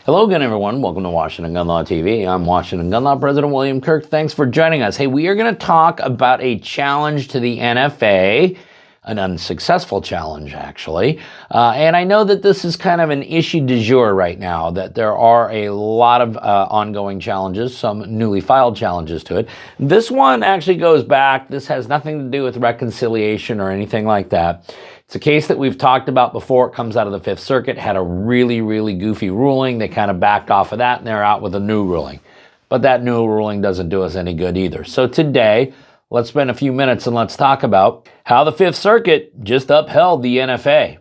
Hello again, everyone. Welcome to Washington Gun Law TV. I'm Washington Gun Law President William Kirk. Thanks for joining us. Hey, we are going to talk about a challenge to the NFA, an unsuccessful challenge, actually. And I know that this is kind of an issue du jour right now, that there are a lot of ongoing challenges, some newly filed challenges to it. This one actually goes back. This has nothing to do with reconciliation or anything like that. It's a case that we've talked about before. It comes out of the Fifth Circuit, had a really goofy ruling. They kind of backed off of that, and they're out with a new ruling. But that new ruling doesn't do us any good either. So today, let's spend a few minutes and let's talk about how the Fifth Circuit just upheld the NFA.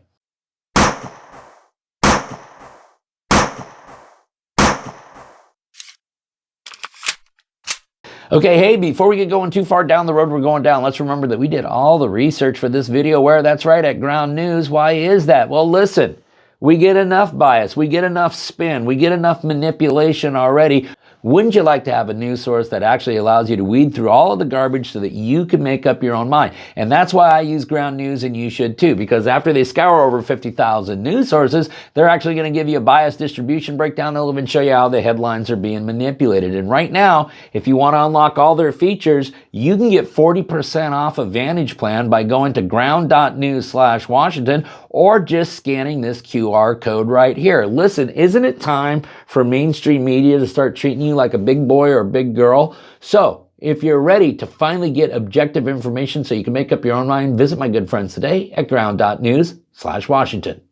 Okay, hey, before we get going too far down the road we're going down, let's remember that we did all the research for this video. Where? That's right, at GroundNews. Why is that? Well, listen, we get enough bias, we get enough spin, we get enough manipulation already. Wouldn't you like to have a news source that actually allows you to weed through all of the garbage so that you can make up your own mind? And that's why I use GroundNews, and you should too, because after they scour over 50,000 news sources, they're actually going to give you a bias distribution breakdown. They'll even show you how the headlines are being manipulated. And right now, if you want to unlock all their features, you can get 40% off a Vantage Plan by going to ground.news/Washington or just scanning this QR code right here. Listen, isn't it time for mainstream media to start treating you like a big boy or a big girl? So if you're ready to finally get objective information so you can make up your own mind, visit my good friends today at ground.news/Washington.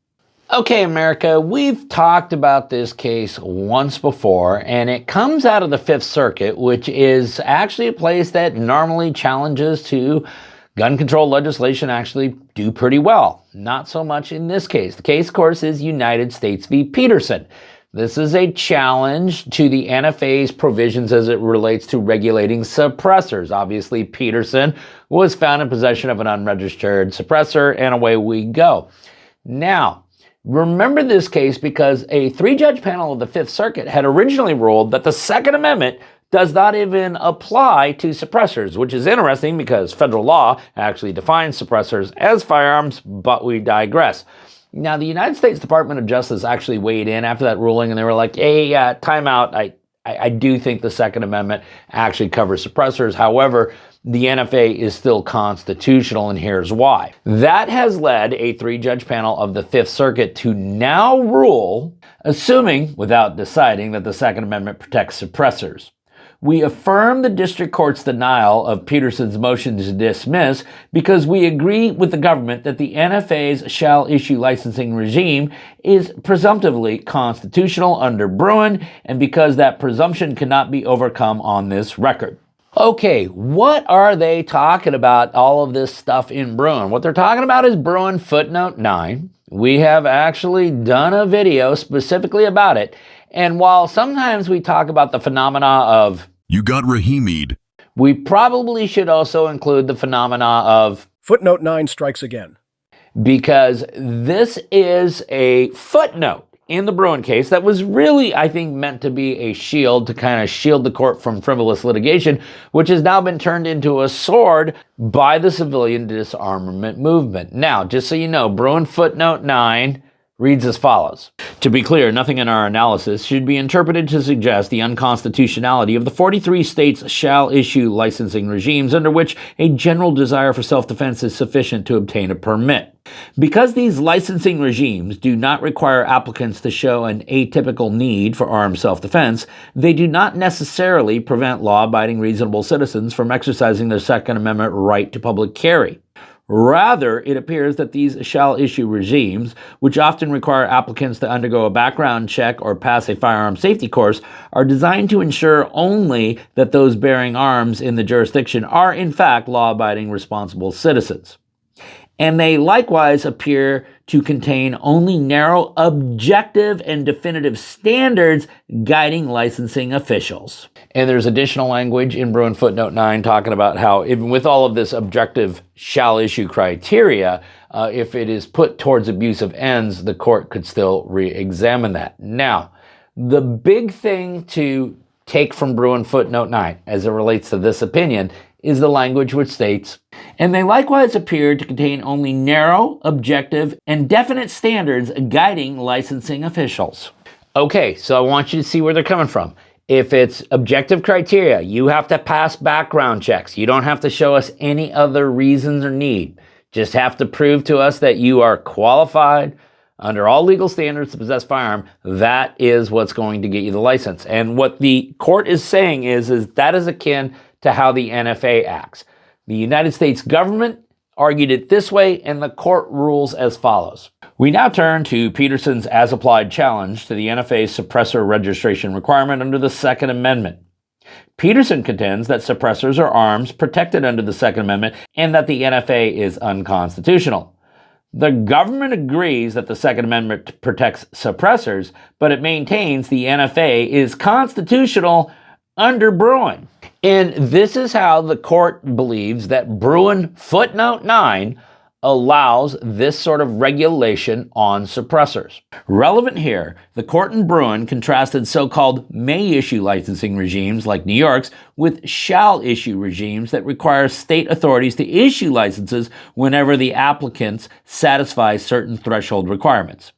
Okay, America, we've talked about this case once before, and it comes out of the Fifth Circuit, which is actually a place that normally challenges to gun control legislation actually do pretty well. Not so much in this case. The case, of course, is United States v. Peterson. This is a challenge to the NFA's provisions as it relates to regulating suppressors. Obviously, Peterson was found in possession of an unregistered suppressor, and away we go. Now, remember this case because a three-judge panel of the Fifth Circuit had originally ruled that the Second Amendment does not even apply to suppressors, which is interesting because federal law actually defines suppressors as firearms, but we digress. Now, the United States Department of Justice actually weighed in after that ruling, and they were like, hey, time out. I do think the Second Amendment actually covers suppressors. However, the NFA is still constitutional, and here's why. That has led a three-judge panel of the Fifth Circuit to now rule, assuming, without deciding, that the Second Amendment protects suppressors. We affirm the district court's denial of Peterson's motion to dismiss because we agree with the government that the NFA's shall issue licensing regime is presumptively constitutional under Bruen, and because that presumption cannot be overcome on this record. Okay, what are they talking about, all of this stuff in Bruen? What they're talking about is Bruen Footnote 9. We have actually done a video specifically about it. And while sometimes we talk about the phenomena of "you got Rahimi'd," we probably should also include the phenomena of Footnote 9 strikes again. Because this is a footnote in the Bruen case that was really, I think, meant to be a shield to kind of shield the court from frivolous litigation, which has now been turned into a sword by the civilian disarmament movement. Now, just so you know, Bruen Footnote 9 reads as follows. To be clear, nothing in our analysis should be interpreted to suggest the unconstitutionality of the 43 states shall issue licensing regimes under which a general desire for self-defense is sufficient to obtain a permit. Because these licensing regimes do not require applicants to show an atypical need for armed self-defense, they do not necessarily prevent law-abiding reasonable citizens from exercising their Second Amendment right to public carry. Rather, it appears that these shall-issue regimes, which often require applicants to undergo a background check or pass a firearm safety course, are designed to ensure only that those bearing arms in the jurisdiction are, in fact, law-abiding responsible citizens. And they likewise appear to contain only narrow, objective, and definitive standards guiding licensing officials. And there's additional language in Bruen Footnote 9 talking about how, even with all of this objective shall-issue criteria, if it is put towards abusive ends, the court could still re-examine that. Now, the big thing to take from Bruen Footnote 9 as it relates to this opinion is the language which states, and they likewise appear to contain only narrow, objective, and definite standards guiding licensing officials. Okay, so I want you to see where they're coming from. If it's objective criteria, you have to pass background checks. You don't have to show us any other reasons or need. Just have to prove to us that you are qualified under all legal standards to possess firearm. That is what's going to get you the license. And what the court is saying is that is akin to how the NFA acts. The United States government argued it this way, and the court rules as follows. We now turn to Peterson's as-applied challenge to the NFA's suppressor registration requirement under the Second Amendment. Peterson contends that suppressors are arms protected under the Second Amendment and that the NFA is unconstitutional. The government agrees that the Second Amendment protects suppressors, but it maintains the NFA is constitutional under Bruen. And this is how the court believes that Bruen Footnote 9 allows this sort of regulation on suppressors. Relevant here, the court in Bruen contrasted so-called may-issue licensing regimes like New York's with shall-issue regimes that require state authorities to issue licenses whenever the applicants satisfy certain threshold requirements.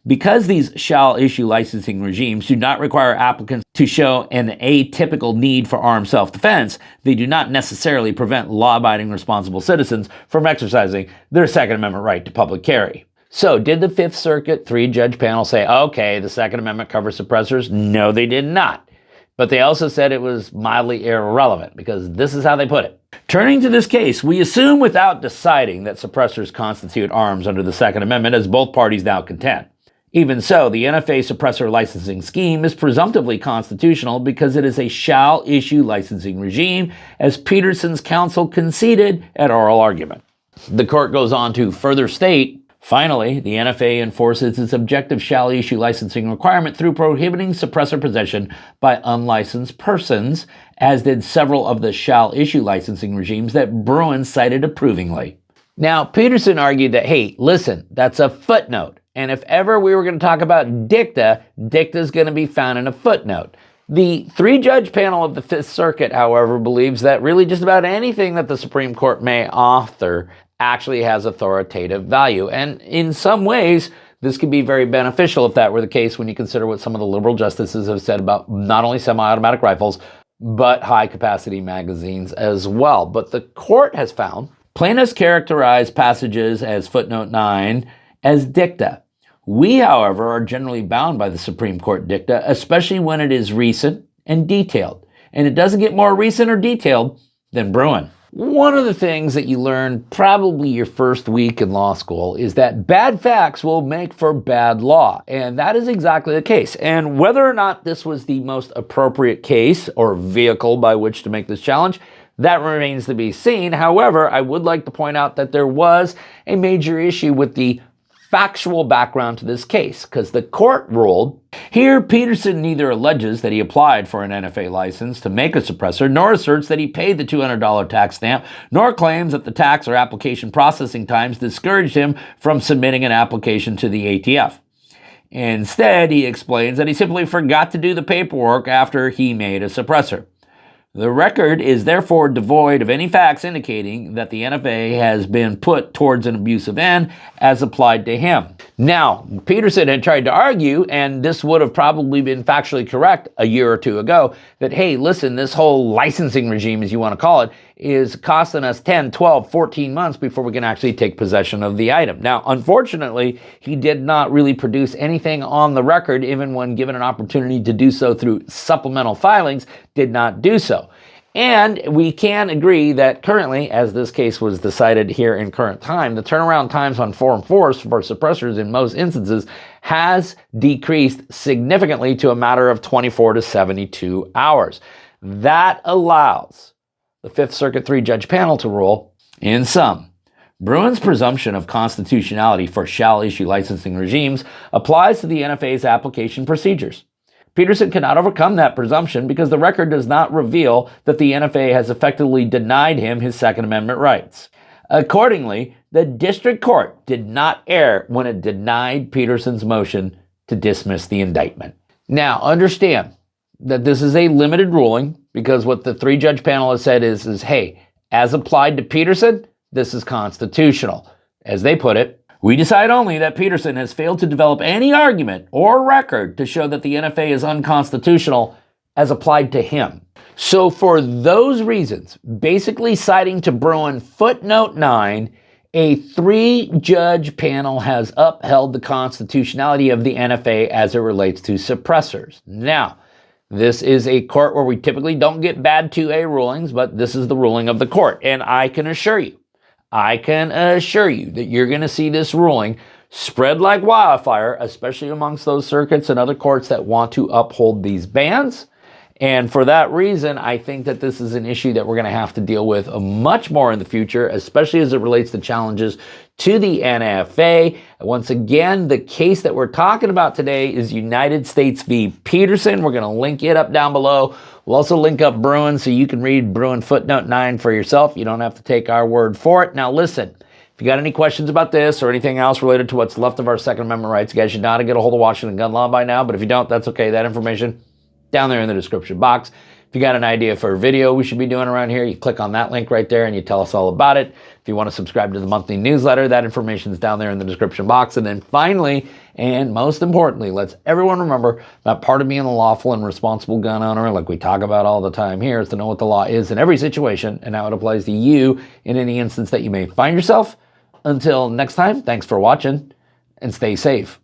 Because these shall-issue licensing regimes do not require applicants to show an atypical need for armed self-defense, they do not necessarily prevent law-abiding responsible citizens from exercising their Second Amendment right to public carry. So, did the Fifth Circuit three-judge panel say, okay, the Second Amendment covers suppressors? No, they did not. But they also said it was mildly irrelevant, because this is how they put it. Turning to this case, we assume without deciding that suppressors constitute arms under the Second Amendment, as both parties now contend. Even so, the NFA suppressor licensing scheme is presumptively constitutional because it is a shall-issue licensing regime, as Peterson's counsel conceded at oral argument. The court goes on to further state, finally, the NFA enforces its objective shall-issue licensing requirement through prohibiting suppressor possession by unlicensed persons, as did several of the shall-issue licensing regimes that Bruen cited approvingly. Now, Peterson argued that, hey, listen, that's a footnote. And if ever we were going to talk about dicta, dicta is going to be found in a footnote. The three-judge panel of the Fifth Circuit, however, believes that really just about anything that the Supreme Court may author actually has authoritative value. And in some ways, this could be very beneficial if that were the case when you consider what some of the liberal justices have said about not only semi-automatic rifles, but high-capacity magazines as well. But the court has found plaintiffs characterize passages as footnote 9 as dicta. We, however, are generally bound by the Supreme Court dicta, especially when it is recent and detailed. And it doesn't get more recent or detailed than Bruen. One of the things that you learn probably your first week in law school is that bad facts will make for bad law. And that is exactly the case. And whether or not this was the most appropriate case or vehicle by which to make this challenge, that remains to be seen. However, I would like to point out that there was a major issue with the factual background to this case, because the court ruled, here Peterson neither alleges that he applied for an NFA license to make a suppressor, nor asserts that he paid the $200 tax stamp, nor claims that the tax or application processing times discouraged him from submitting an application to the ATF. Instead, he explains that he simply forgot to do the paperwork after he made a suppressor. The record is therefore devoid of any facts indicating that the NFA has been put towards an abusive end as applied to him. Now, Peterson had tried to argue, and this would have probably been factually correct a year or two ago, that, hey, listen, this whole licensing regime, as you want to call it, is costing us 10, 12, 14 months before we can actually take possession of the item. Now, unfortunately, he did not really produce anything on the record, even when given an opportunity to do so through supplemental filings, did not do so. And we can agree that currently, as this case was decided here in current time, the turnaround times on Form 4s for suppressors in most instances has decreased significantly to a matter of 24 to 72 hours. That allows the Fifth Circuit three-judge panel to rule, in sum, Bruen's presumption of constitutionality for shall-issue licensing regimes applies to the NFA's application procedures. Peterson cannot overcome that presumption because the record does not reveal that the NFA has effectively denied him his Second Amendment rights. Accordingly, the district court did not err when it denied Peterson's motion to dismiss the indictment. Now, understand that this is a limited ruling because what the three-judge panel has said is, hey, as applied to Peterson, this is constitutional. As they put it, We decide only that Peterson has failed to develop any argument or record to show that the NFA is unconstitutional as applied to him. So for those reasons, basically citing to Bruen Footnote 9, a 3-judge panel has upheld the constitutionality of the NFA as it relates to suppressors. Now, this is a court where we typically don't get bad 2A rulings, but this is the ruling of the court. And I can assure you that you're going to see this ruling spread like wildfire, especially amongst those circuits and other courts that want to uphold these bans. And for that reason, I think that this is an issue that we're going to have to deal with much more in the future, especially as it relates to challenges to the NFA. Once again, the case that we're talking about today is United States v. Peterson. We're going to link it up down below. We'll also link up Bruen so you can read Bruen Footnote 9 for yourself. You don't have to take our word for it. Now listen, if you got any questions about this or anything else related to what's left of our Second Amendment rights, you guys should know how to get a hold of Washington gun law by now. But if you don't, that's okay. That information down there in the description box. If you got an idea for a video we should be doing around here, you click on that link right there and you tell us all about it. If you want to subscribe to the monthly newsletter, that information is down there in the description box. And then finally, and most importantly, let's everyone remember that part of being a lawful and responsible gun owner, like we talk about all the time here, is to know what the law is in every situation and how it applies to you in any instance that you may find yourself. Until next time, thanks for watching and stay safe.